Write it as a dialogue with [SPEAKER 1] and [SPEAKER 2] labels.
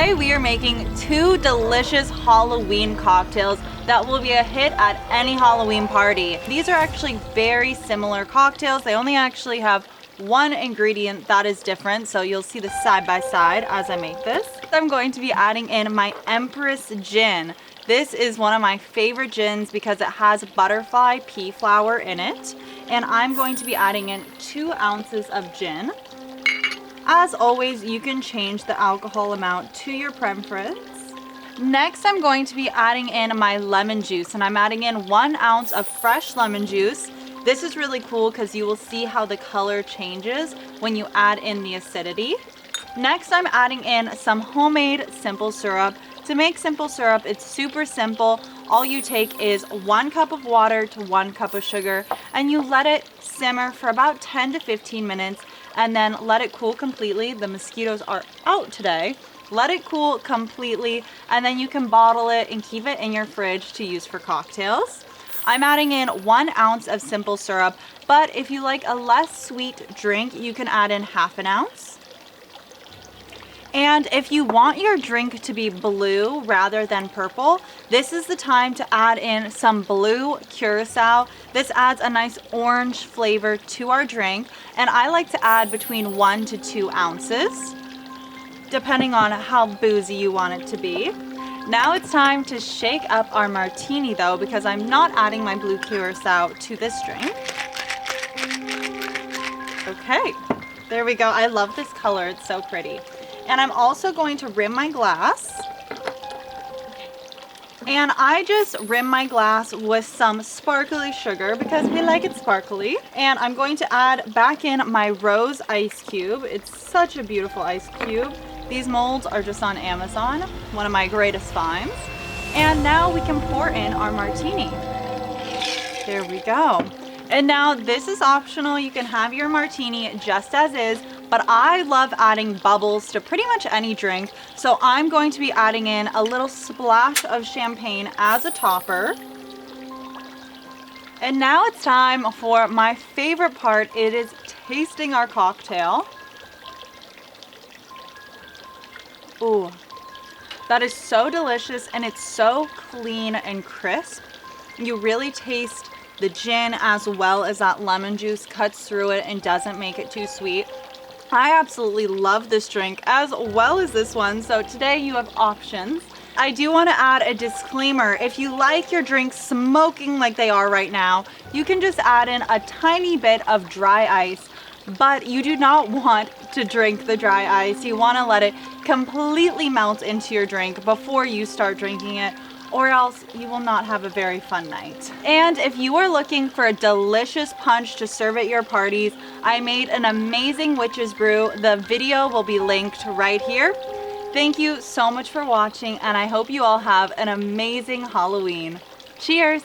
[SPEAKER 1] Today we are making 2 delicious Halloween cocktails that will be a hit at any Halloween party. These are actually very similar cocktails. They only actually have one ingredient that is different, so you'll see this side by side as I make this. I'm going to be adding in my Empress gin. This is one of my favorite gins because it has butterfly pea flower in it. And I'm going to be adding in 2 ounces of gin. As always, you can change the alcohol amount to your preference. Next, I'm going to be adding in my lemon juice, and I'm adding in 1 ounce of fresh lemon juice. This is really cool because you will see how the color changes when you add in the acidity. Next, I'm adding in some homemade simple syrup. To make simple syrup, it's super simple. All you take is 1 cup of water to 1 cup of sugar, and you let it simmer for about 10 to 15 minutes, and then let it cool completely. The mosquitoes are out today. Let it cool completely, and then you can bottle it and keep it in your fridge to use for cocktails. I'm adding in 1 ounce of simple syrup, but if you like a less sweet drink, you can add in half an ounce. And if you want your drink to be blue rather than purple, this is the time to add in some blue curacao. This adds a nice orange flavor to our drink, and I like to add between 1 to 2 ounces, depending on how boozy you want it to be. Now it's time to shake up our martini though, because I'm not adding my blue curacao to this drink. Okay, there we go. I love this color, it's so pretty. And I'm also going to rim my glass. And I just rim my glass with some sparkly sugar because we like it sparkly. And I'm going to add back in my rose ice cube. It's such a beautiful ice cube. These molds are just on Amazon, one of my greatest finds. And now we can pour in our martini. There we go. And now this is optional. You can have your martini just as is, but I love adding bubbles to pretty much any drink. So I'm going to be adding in a little splash of champagne as a topper. And now it's time for my favorite part. It is tasting our cocktail. Ooh, that is so delicious, and it's so clean and crisp. You really taste the gin as well as that lemon juice cuts through it and doesn't make it too sweet. I absolutely love this drink as well as this one, so today you have options. I do want to add a disclaimer. If you like your drinks smoking like they are right now, you can just add in a tiny bit of dry ice, but you do not want to drink the dry ice. You want to let it completely melt into your drink before you start drinking it, or else you will not have a very fun night. And if you are looking for a delicious punch to serve at your parties, I made an amazing witch's brew. The video will be linked right here. Thank you so much for watching, and I hope you all have an amazing Halloween. Cheers!